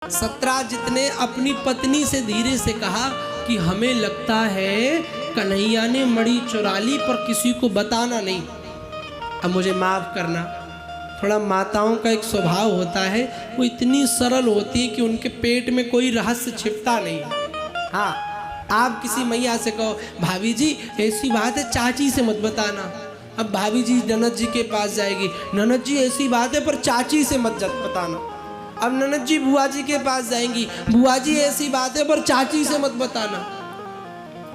सत्राजित ने अपनी पत्नी से धीरे से कहा कि हमें लगता है कन्हैया ने मणि चुरा ली पर किसी को बताना नहीं। अब मुझे माफ़ करना, थोड़ा माताओं का एक स्वभाव होता है, वो इतनी सरल होती है कि उनके पेट में कोई रहस्य छिपता नहीं। हाँ, आप किसी मैया से कहो भाभी जी ऐसी बात है चाची से मत बताना। अब भाभी जी ननद जी के पास जाएगी, ननद जी ऐसी बात है पर चाची से मत बताना। अब ननद जी बुआ जी के पास जाएंगी, बुआ जी ऐसी बात है पर चाची से मत बताना।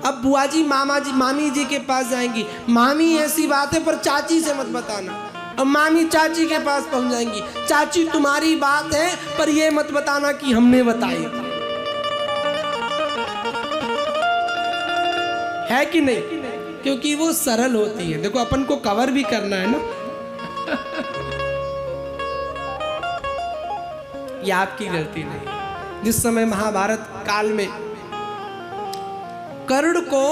अब बुआ जी मामी जी के पास जाएंगी, मामी ऐसी बात है पर चाची से मत बताना। अब मामी चाची के पास पहुंच जाएंगी, चाची तुम्हारी बात है पर ये मत बताना कि हमने बताई। है कि नहीं? क्योंकि वो सरल होती है। देखो अपन को कवर भी करना है ना। ये आपकी गलती नहीं। जिस समय महाभारत काल में कर्ण को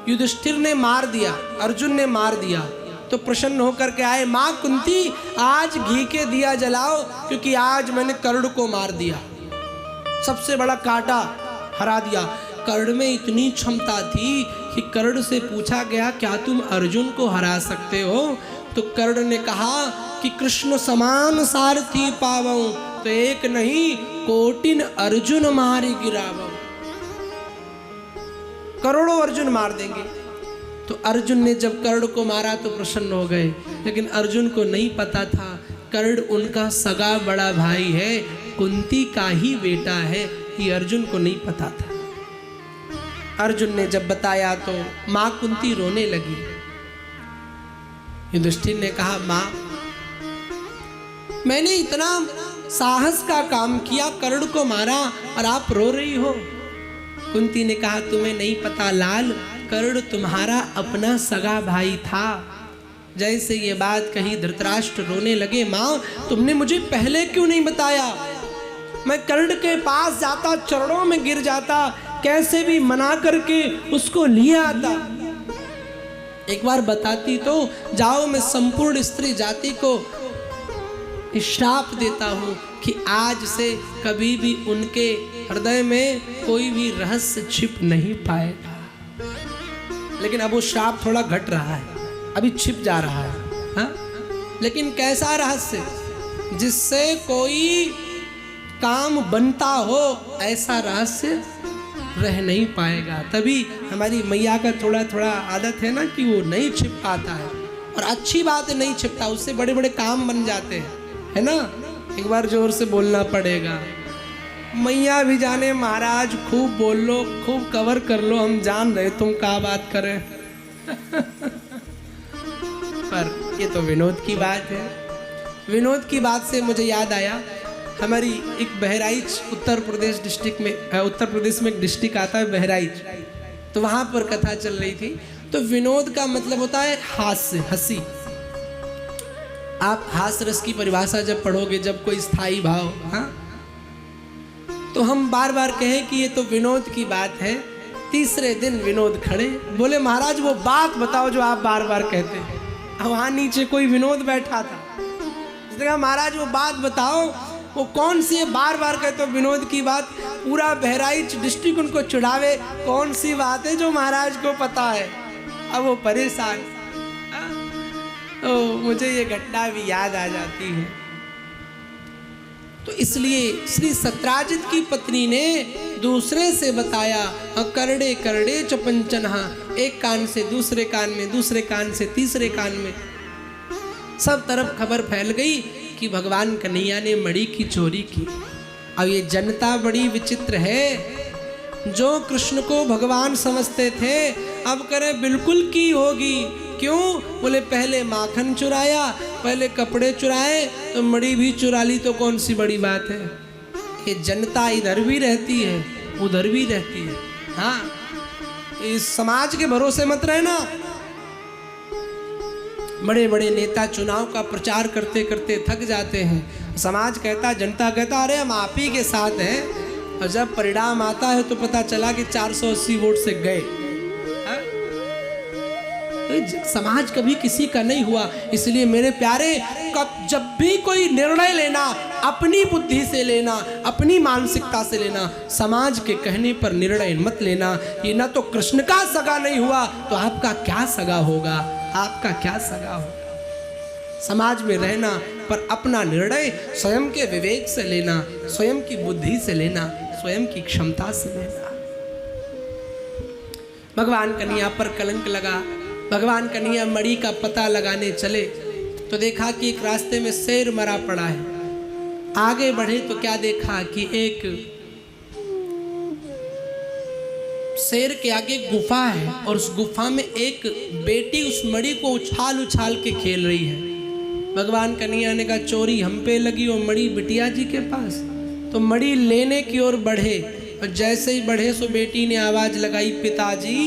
युधिष्ठिर ने मार दिया, अर्जुन ने मार दिया, तो प्रसन्न होकर के आए, माँ कुंती आज घी के दिया जलाओ क्योंकि आज मैंने कर्ण को मार दिया, सबसे बड़ा कांटा हरा दिया। कर्ण में इतनी क्षमता थी कि कर्ण से पूछा गया क्या तुम अर्जुन को हरा सकते हो? तो कर्ण ने कहा कि कृष्ण समान सारथी पावऊं तो एक नहीं कोटिन अर्जुन मारी गिरावऊं। करोड़ों अर्जुन मार देंगे। तो अर्जुन ने जब कर्ण को मारा तो प्रसन्न हो गए, लेकिन अर्जुन को नहीं पता था कर्ण उनका सगा बड़ा भाई है, कुंती का ही बेटा है, ये अर्जुन को नहीं पता था। अर्जुन ने जब बताया तो माँ कुंती रोने लगी। युधिष्ठिर ने कहा माँ मैंने इतना साहस का काम किया, कर्ण को मारा और आप रो रही हो। कुंती ने कहा तुम्हें नहीं पता लाल, कर्ण तुम्हारा अपना सगा भाई था। जैसे ये बात कही धृतराष्ट्र रोने लगे, माँ तुमने मुझे पहले क्यों नहीं बताया? मैं कर्ण के पास जाता, चरणों में गिर जाता, कैसे भी मना करके उसको लिया आता। एक बार बताती तो जाओ, मैं संपूर्ण स्त्री जाति को श्राप देता हूं कि आज से कभी भी उनके हृदय में कोई भी रहस्य छिप नहीं पाएगा। लेकिन अब वो श्राप थोड़ा घट रहा है, अभी छिप जा रहा है। हाँ? लेकिन कैसा रहस्य? जिससे कोई काम बनता हो ऐसा रहस्य रह नहीं पाएगा। तभी हमारी मैया का थोड़ा थोड़ा आदत है ना कि वो नहीं छिप पाता है, और अच्छी बात है नहीं छिपता, उससे बड़े बड़े काम बन जाते हैं, है ना। एक बार जोर से बोलना पड़ेगा। मैया भी जाने महाराज, खूब बोल लो, खूब कवर कर लो, हम जान रहे तुम क्या बात करें। पर ये तो विनोद की बात है। विनोद की बात से मुझे याद आया, हमारी एक बहराइच उत्तर प्रदेश में एक डिस्ट्रिक्ट आता है बहराइच, तो वहाँ पर कथा चल रही थी। तो विनोद का मतलब होता है हास्य, हंसी। आप हास्य रस की परिभाषा जब पढ़ोगे, जब कोई स्थायी भाव, हाँ, तो हम बार बार कहें कि ये तो विनोद की बात है। तीसरे दिन विनोद खड़े बोले महाराज वो बात बताओ जो आप बार बार कहते हैं। वहाँ नीचे कोई विनोद बैठा था, उसने कहा महाराज वो बात बताओ, वो कौन सी है बार बार कहते हो विनोद की बात, पूरा बहराइच डिस्ट्रिक्ट उनको चिढ़ावे, कौन सी बात है जो महाराज को पता है। अब वो परेशान, तो मुझे ये घटना भी याद आ जाती है। तो इसलिए श्री सत्राजित की पत्नी ने दूसरे से बताया, करड़े करड़े चपंचनहा, एक कान से दूसरे कान में, दूसरे कान से तीसरे कान में, सब तरफ खबर फैल गई कि भगवान कन्हैया ने मणि की चोरी की। अब ये जनता बड़ी विचित्र है, जो कृष्ण को भगवान समझते थे अब करे बिल्कुल की होगी। क्यों? बोले पहले माखन चुराया, पहले कपड़े चुराए, तो मणि भी चुरा ली, तो कौन सी बड़ी बात है। ये जनता इधर भी रहती है उधर भी रहती है। हाँ, इस समाज के भरोसे मत रहना। बड़े बड़े नेता चुनाव का प्रचार करते करते थक जाते हैं, समाज कहता, जनता कहता अरे हम आप ही के साथ हैं, और जब परिणाम आता है तो पता चला कि 480 वोट से गए। समाज कभी किसी का नहीं हुआ। इसलिए मेरे प्यारे, जब भी कोई निर्णय लेना अपनी बुद्धि से लेना, अपनी मानसिकता से लेना, समाज के कहने पर निर्णय मत लेना। ये ना तो कृष्ण का सगा नहीं हुआ तो आपका क्या सगा होगा, आपका क्या सगा होगा। समाज में रहना पर अपना निर्णय स्वयं के विवेक से लेना, स्वयं की बुद्धि से लेना, स्वयं की क्षमता से लेना। भगवान कन्हैया पर कलंक लगा। भगवान कन्हैया मणि का पता लगाने चले तो देखा कि एक रास्ते में शेर मरा पड़ा है। आगे बढ़े तो क्या देखा कि एक शेर के आगे गुफा है और उस गुफा में एक बेटी उस मणि को उछाल उछाल के खेल रही है। भगवान कन्हैया ने कहा चोरी हम पे लगी और मणि बिटिया जी के पास। तो मणि लेने की ओर बढ़े और जैसे ही बढ़े सो बेटी ने आवाज लगाई पिताजी।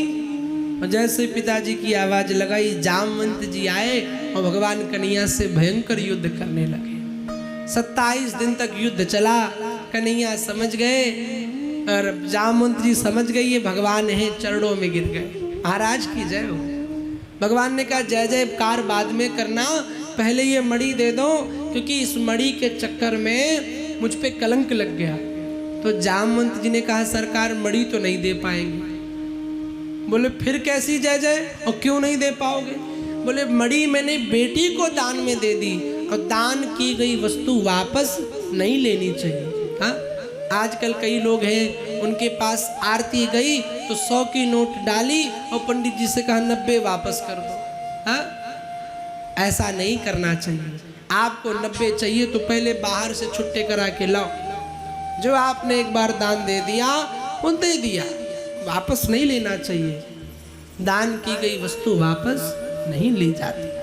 और जैसे पिताजी की आवाज लगाई जामवंत जी आए और भगवान कन्हैया से भयंकर युद्ध करने लगे। 27 दिन तक युद्ध चला। कन्हैया समझ गए और जामवंत जी समझ गए ये भगवान है, चरणों में गिर गए। महाराज की जय हो। भगवान ने कहा जय जयकार बाद में करना, पहले ये मणि दे दो, क्योंकि इस मणि के चक्कर में मुझ पे कलंक लग गया। तो जामवंत जी ने कहा सरकार मणि तो नहीं दे पाएंगे। बोले फिर कैसी जय जय, और क्यों नहीं दे पाओगे? बोले मणि मैंने बेटी को दान में दे दी और दान की गई वस्तु वापस नहीं लेनी चाहिए। हाँ, आजकल कई लोग हैं उनके पास आरती गई तो 100 की नोट डाली और पंडित जी से कहा 90 वापस कर दो। हाँ, ऐसा नहीं करना चाहिए। आपको 90 चाहिए तो पहले बाहर से छुट्टे करा के लाओ। जो आपने एक बार दान दे दिया वो दे दिया, वापस नहीं लेना चाहिए। दान की गई वस्तु वापस नहीं ली जाती।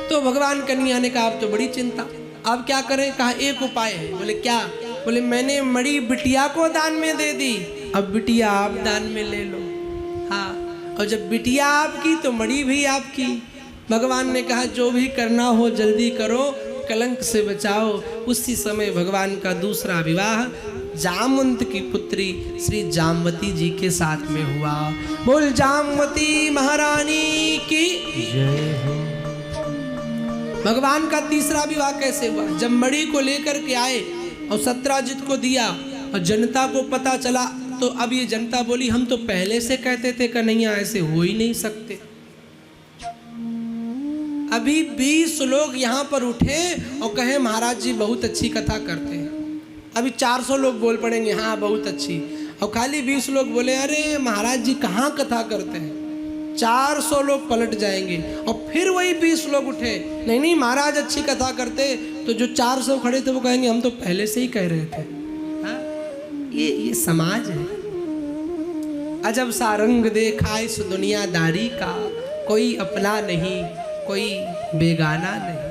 तो भगवान कन्हैया ने कहा अब तो बड़ी चिंता, अब क्या करें? कहा एक उपाय है। बोले क्या? बोले मैंने मणि बिटिया को दान में दे दी, अब बिटिया आप दान में ले लो। हाँ, और जब बिटिया आपकी तो मणि भी आपकी। भगवान ने कहा जो भी करना हो जल्दी करो, कलंक से बचाओ। उसी समय भगवान का दूसरा विवाह जामवंत की पुत्री श्री जामवती जी के साथ में हुआ। बोल जामवती महारानी की जय हो। भगवान का तीसरा विवाह कैसे हुआ? जब मणि को लेकर के आए और सत्राजित को दिया और जनता को पता चला तो अब ये जनता बोली हम तो पहले से कहते थे कन्हैया ऐसे हो ही नहीं सकते। अभी 20 लोग यहाँ पर उठे और कहे महाराज जी बहुत अच्छी कथा करते हैं। अभी 400 लोग बोल पड़ेंगे हाँ बहुत अच्छी, और खाली 20 लोग बोले अरे महाराज जी कहाँ कथा करते हैं। 400 लोग पलट जाएंगे और फिर वही 20 लोग उठे नहीं नहीं महाराज अच्छी कथा करते, तो जो 400 खड़े थे वो कहेंगे हम तो पहले से ही कह रहे थे। हाँ? ये समाज है। अजब सा रंग देखा इस दुनियादारी का, कोई अपना नहीं कोई बेगाना नहीं।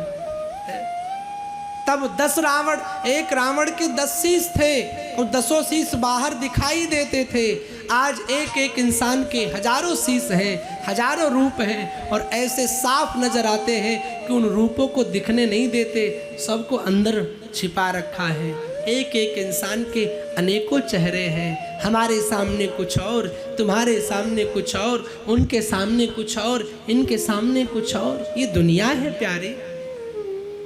तब 10 रावण, एक रावण के 10 शीश थे और 10 शीश बाहर दिखाई देते थे। आज एक एक इंसान के हजारों शीश हैं, हजारों रूप हैं और ऐसे साफ नजर आते हैं कि उन रूपों को दिखने नहीं देते, सबको अंदर छिपा रखा है। एक एक इंसान के अनेकों चेहरे हैं। हमारे सामने कुछ और, तुम्हारे सामने कुछ और, उनके सामने कुछ और, इनके सामने कुछ और। ये दुनिया है प्यारे,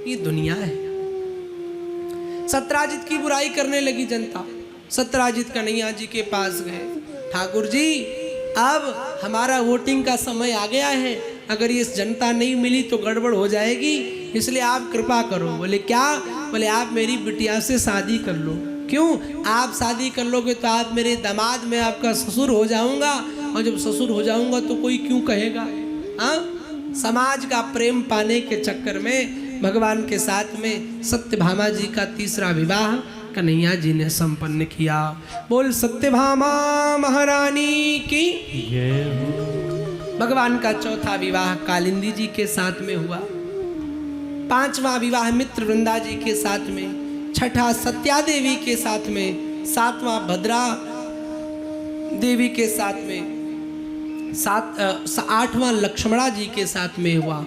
ये दुनिया है। सत्राजित की बुराई करने लगी जनता। सत्राजित कन्हैया जी के पास गए, ठाकुर जी अब हमारा वोटिंग का समय आ गया है, अगर ये जनता नहीं मिली तो गड़बड़ हो जाएगी, इसलिए आप कृपा करो। बोले क्या? बोले आप मेरी बिटिया से शादी कर लो। क्यों? आप शादी कर लोगे तो आप मेरे दामाद, में आपका ससुर हो जाऊंगा, और जब ससुर हो जाऊंगा तो कोई क्यों कहेगा। हाँ, समाज का प्रेम पाने के चक्कर में भगवान के साथ में सत्यभामा जी का तीसरा विवाह कन्हैया जी ने संपन्न किया। बोल सत्यभामा महारानी की जय हो। भगवान का चौथा विवाह कालिंदी जी के साथ में हुआ। 5वां विवाह मित्रवृंदा जी के साथ में, छठा सत्या देवी के साथ में, 7वां भद्रा देवी के साथ में, 8वां लक्ष्मणा जी के साथ में हुआ।